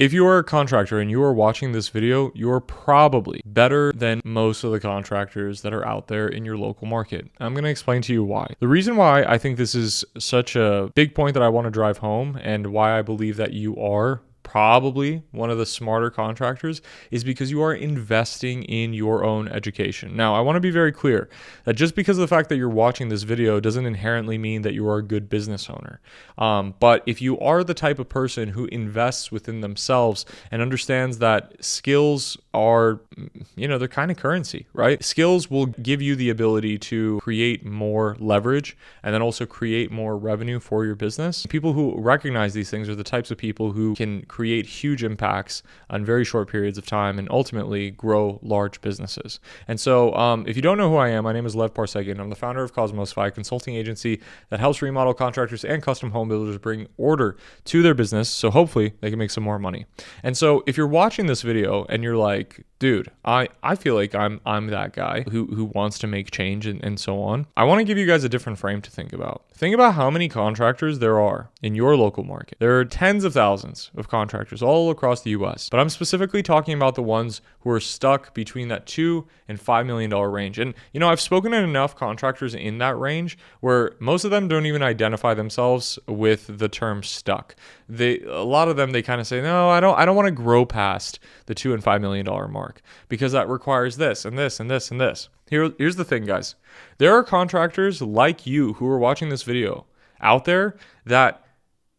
If you are a contractor and you are watching this video, you're probably better than most of the contractors that are out there in your local market. I'm going to explain to you why. The reason why I think this is such a big point that I want to drive home and why I believe that you are probably one of the smarter contractors is because you are investing in your own education. Now, I want to be very clear that just because of the fact that you're watching this video doesn't inherently mean that you are a good business owner. But if you are the type of person who invests within themselves and understands that skills are, they're kind of currency, right? Skills will give you the ability to create more leverage and then also create more revenue for your business. People who recognize these things are the types of people who can create huge impacts on very short periods of time and ultimately grow large businesses. And so if you don't know who I am, my name is Lev Parsegian. I'm the founder of Cosmosify, a consulting agency that helps remodel contractors and custom home builders bring order to their business so hopefully they can make some more money. And so if you're watching this video and you're like, dude, I feel like I'm that guy who wants to make change and so on, I want to give you guys a different frame to think about. Think about how many contractors there are in your local market. There are tens of thousands of contractors all across the US, but I'm specifically talking about the ones who are stuck between that $2 and $5 million range. And I've spoken to enough contractors in that range where most of them don't even identify themselves with the term stuck. A lot of them, they kind of say, no, I don't want to grow past the $2 and $5 million mark because that requires this and this and this and this. Here's the thing, guys. There are contractors like you who are watching this video out there that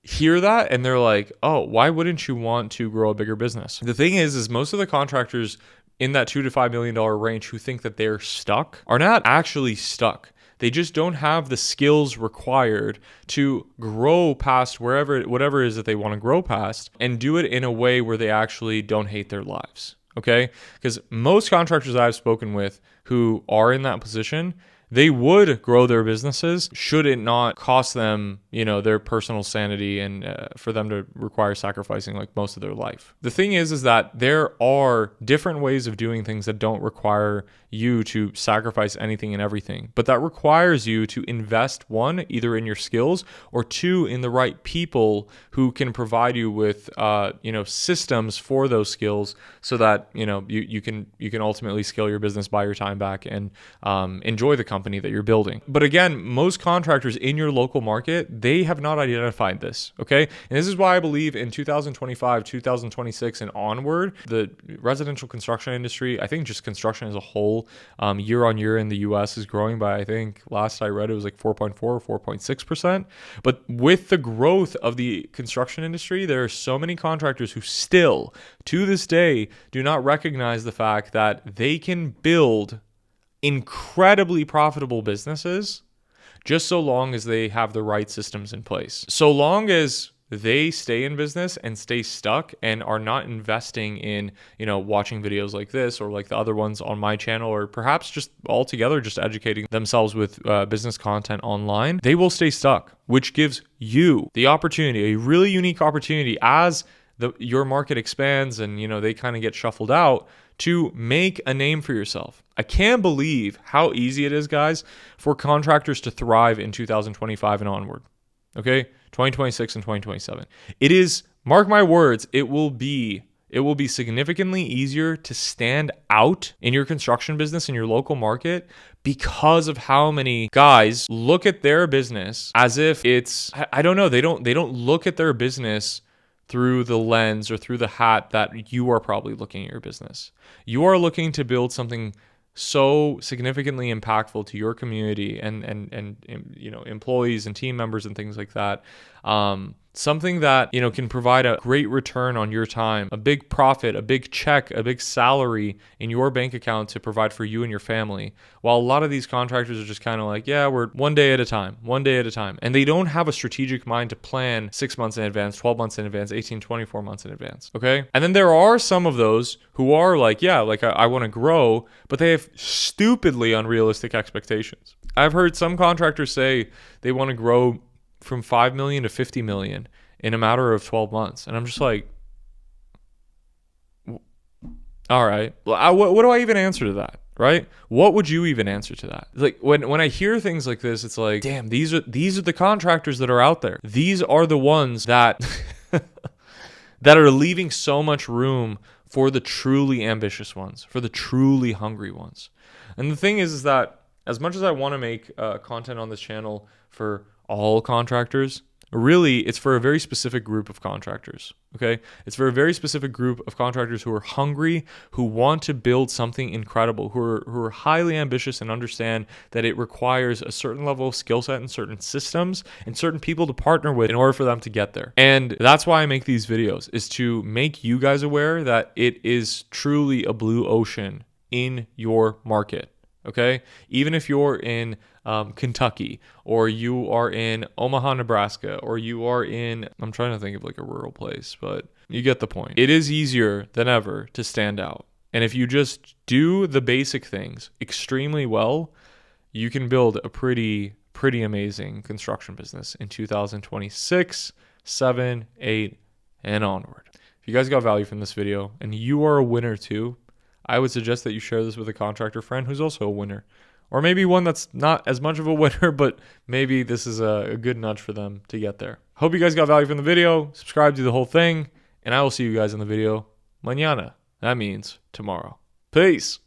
hear that and they're like, oh, why wouldn't you want to grow a bigger business? The thing is most of the contractors in that $2 to $5 million range who think that they're stuck are not actually stuck. They just don't have the skills required to grow past whatever it is that they want to grow past and do it in a way where they actually don't hate their lives. Okay? Because most contractors I've spoken with who are in that position, they would grow their businesses should it not cost them, their personal sanity and for them to require sacrificing like most of their life. The thing is that there are different ways of doing things that don't require you to sacrifice anything and everything, but that requires you to invest, one, either in your skills, or two, in the right people who can provide you with, systems for those skills so that, you can ultimately scale your business, buy your time back, and enjoy the company that you're building. But again, most contractors in your local market, they have not identified this, okay? And this is why I believe in 2025, 2026, and onward, the residential construction industry, I think just construction as a whole, year on year in the US is growing by, I think, last I read, it was like 4.4 or 4.6%. But with the growth of the construction industry, there are so many contractors who still, to this day, do not recognize the fact that they can build incredibly profitable businesses just so long as they have the right systems in place. So long as they stay in business and stay stuck and are not investing in, watching videos like this or like the other ones on my channel, or perhaps just altogether just educating themselves with business content online, they will stay stuck, which gives you the opportunity, a really unique opportunity as your market expands and, they kind of get shuffled out, to make a name for yourself. I can't believe how easy it is, guys, for contractors to thrive in 2025 and onward. Okay? 2026 and 2027. It is, mark my words, it will be significantly easier to stand out in your construction business in your local market because of how many guys look at their business as if it's, I don't know, they don't look at their business through the lens or through the hat that you are probably looking at your business. You are looking to build something so significantly impactful to your community and employees and team members and things like that. Something that, can provide a great return on your time, a big profit, a big check, a big salary in your bank account to provide for you and your family. While a lot of these contractors are just kind of like, yeah, we're one day at a time. And they don't have a strategic mind to plan 6 months in advance, 12 months in advance, 18, 24 months in advance. Okay. And then there are some of those who are like, yeah, like I want to grow, but they have stupidly unrealistic expectations. I've heard some contractors say they want to grow from 5 million to 50 million in a matter of 12 months. And I'm just like, all right, what do I even answer to that? Right? What would you even answer to that? Like when I hear things like this, it's like, damn, these are the contractors that are out there. These are the ones that that are leaving so much room for the truly ambitious ones, for the truly hungry ones. And the thing is that as much as I want to make content on this channel for all contractors, really, it's for a very specific group of contractors, okay? It's for a very specific group of contractors who are hungry, who want to build something incredible, who are highly ambitious and understand that it requires a certain level of skill set and certain systems and certain people to partner with in order for them to get there. And that's why I make these videos, is to make you guys aware that it is truly a blue ocean in your market, okay? Even if you're in Kentucky, or you are in Omaha, Nebraska, or you are in, I'm trying to think of like a rural place, but you get the point. It is easier than ever to stand out. And if you just do the basic things extremely well, you can build a pretty amazing construction business in 2026, 7, 8, and onward. If you guys got value from this video and you are a winner too, I would suggest that you share this with a contractor friend who's also a winner. Or maybe one that's not as much of a winner, but maybe this is a good nudge for them to get there. Hope you guys got value from the video. Subscribe to the whole thing. And I will see you guys in the video mañana. That means tomorrow. Peace.